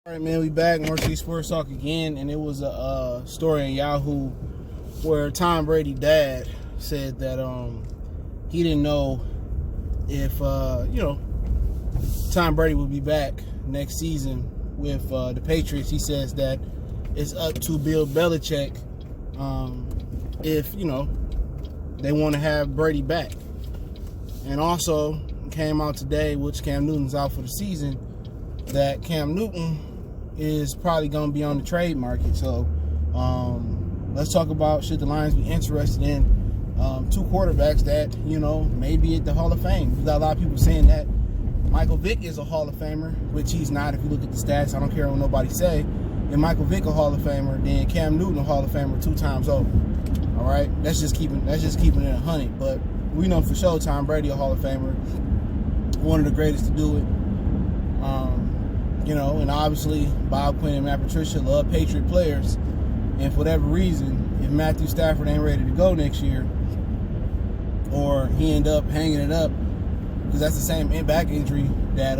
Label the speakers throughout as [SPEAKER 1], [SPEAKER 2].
[SPEAKER 1] All right, man, we back. Mercy Sports Talk again, and it was a story in Yahoo where Tom Brady's dad said that he didn't know if Tom Brady would be back next season with the Patriots. He says that it's up to Bill Belichick if they want to have Brady back. And also came out today, which Cam Newton's out for the season, that Cam Newton is probably going to be on the trade market. So let's talk about should the Lions be interested in two quarterbacks that may be at the Hall of Fame. You got a lot of people saying that Michael Vick is a Hall of Famer, which he's not. If you look at the stats, I don't care what nobody say. And Michael Vick a Hall of Famer, then Cam Newton a Hall of Famer 2 times over. All right, that's just keeping it 100. But we know for sure Tom Brady a Hall of Famer, one of the greatest to do it. And obviously Bob Quinn and Matt Patricia love Patriot players. And for whatever reason, if Matthew Stafford ain't ready to go next year, or he end up hanging it up, because that's the same back injury that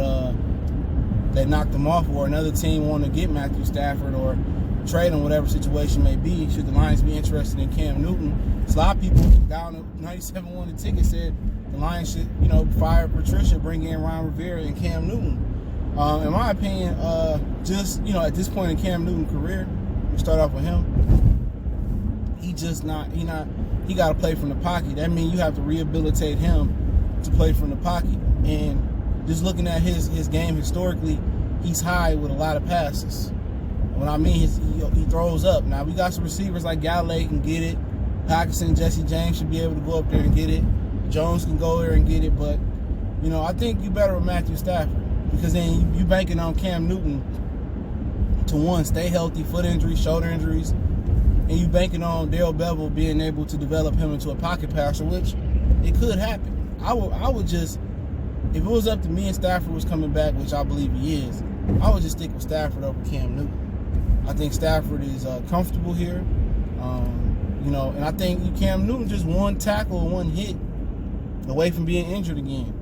[SPEAKER 1] knocked him off, or another team want to get Matthew Stafford or trade him, whatever situation may be, should the Lions be interested in Cam Newton? So a lot of people down at 97 won the ticket said the Lions should, fire Patricia, bring in Ron Rivera and Cam Newton. In my opinion, at this point in Cam Newton's career, we start off with him. He got to play from the pocket. That means you have to rehabilitate him to play from the pocket. And just looking at his game historically, he's high with a lot of passes. What I mean is he throws up. Now we got some receivers like Galley can get it. Hockenson, Jesse James should be able to go up there and get it. Jones can go there and get it. But I think you better with Matthew Stafford, because then you banking on Cam Newton to stay healthy, foot injuries, shoulder injuries, and you banking on Darrell Bevel being able to develop him into a pocket passer, which it could happen. I would just, if it was up to me and Stafford was coming back, which I believe he is, I would just stick with Stafford over Cam Newton. I think Stafford is comfortable here, and I think Cam Newton just one tackle, one hit away from being injured again.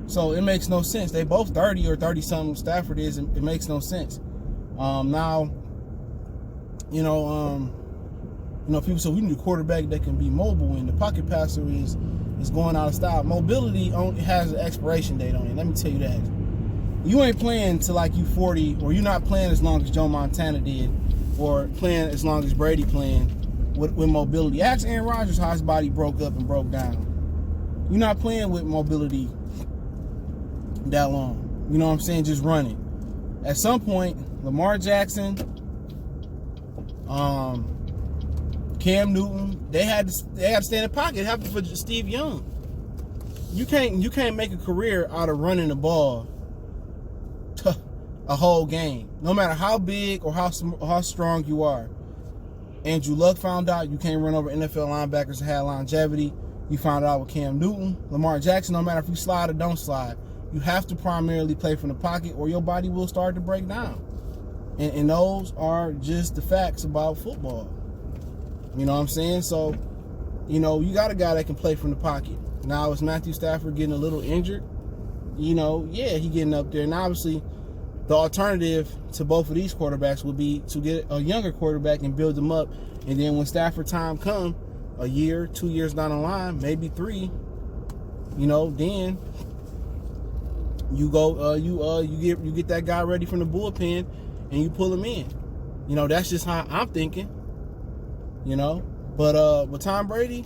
[SPEAKER 1] So it makes no sense. They both 30 or 30-something. Stafford is. It makes no sense. Now, people say we need a quarterback that can be mobile, and the pocket passer is going out of style. Mobility has an expiration date on it. Let me tell you that. You ain't playing till like you 40, or you're not playing as long as Joe Montana did, or playing as long as Brady playing with mobility. Ask Aaron Rodgers how his body broke up and broke down. You're not playing with mobility that long. You know what I'm saying? Just running. At some point, Lamar Jackson, Cam Newton, they had to stay in the pocket. It happened for Steve Young. You can't make a career out of running the ball a whole game, no matter how big or how strong you are. Andrew Luck found out you can't run over NFL linebackers that had longevity. You found out with Cam Newton. Lamar Jackson, no matter if you slide or don't slide, you have to primarily play from the pocket, or your body will start to break down. And those are just the facts about football. You know what I'm saying? So, you got a guy that can play from the pocket. Now, is Matthew Stafford getting a little injured? Yeah, he getting up there. And obviously, the alternative to both of these quarterbacks would be to get a younger quarterback and build them up. And then when Stafford time come, a year, 2 years down the line, maybe 3, then you go, you get that guy ready from the bullpen, and you pull him in. That's just how I'm thinking. But with Tom Brady,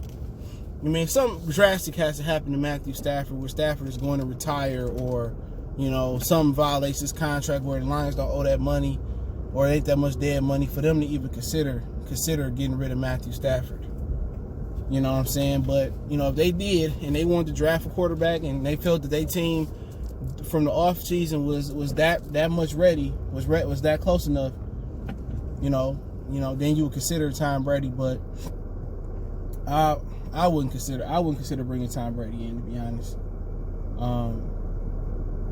[SPEAKER 1] something drastic has to happen to Matthew Stafford, where Stafford is going to retire, or something violates his contract where the Lions don't owe that money, or it ain't that much dead money for them to even consider getting rid of Matthew Stafford. You know what I'm saying? But if they did and they wanted to draft a quarterback, and they felt that their team from the off season was that much ready, was that close enough, then you would consider Tom Brady. But I wouldn't consider bringing Tom Brady in, to be honest.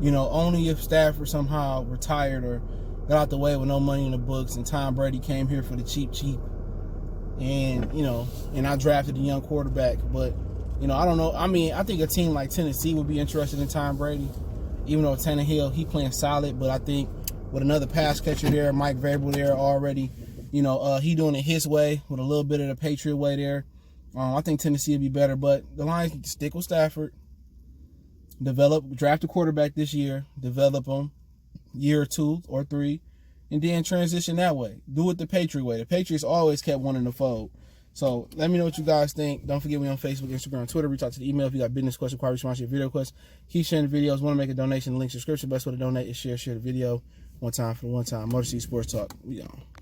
[SPEAKER 1] Only if Stafford somehow retired or got out the way with no money in the books, and Tom Brady came here for the cheap, and and I drafted a young quarterback. But I don't know. I think a team like Tennessee would be interested in Tom Brady, even though Tannehill, he playing solid. But I think with another pass catcher there, Mike Vrabel there already. You know, he doing it his way with a little bit of the Patriot way there. I think Tennessee will be better, but the Lions need to stick with Stafford. Draft a quarterback this year, develop them year or 2 or 3, and then transition that way. Do it the Patriot way. The Patriots always kept one in the fold. So let me know what you guys think. Don't forget me on Facebook, Instagram, Twitter. Reach out to the email if you got business questions, inquiries, sponsor, video requests. Keep sharing the videos. Want to make a donation? Link subscription. Best way to donate is share the video. One time for the one time. Motor City Sports Talk. We on.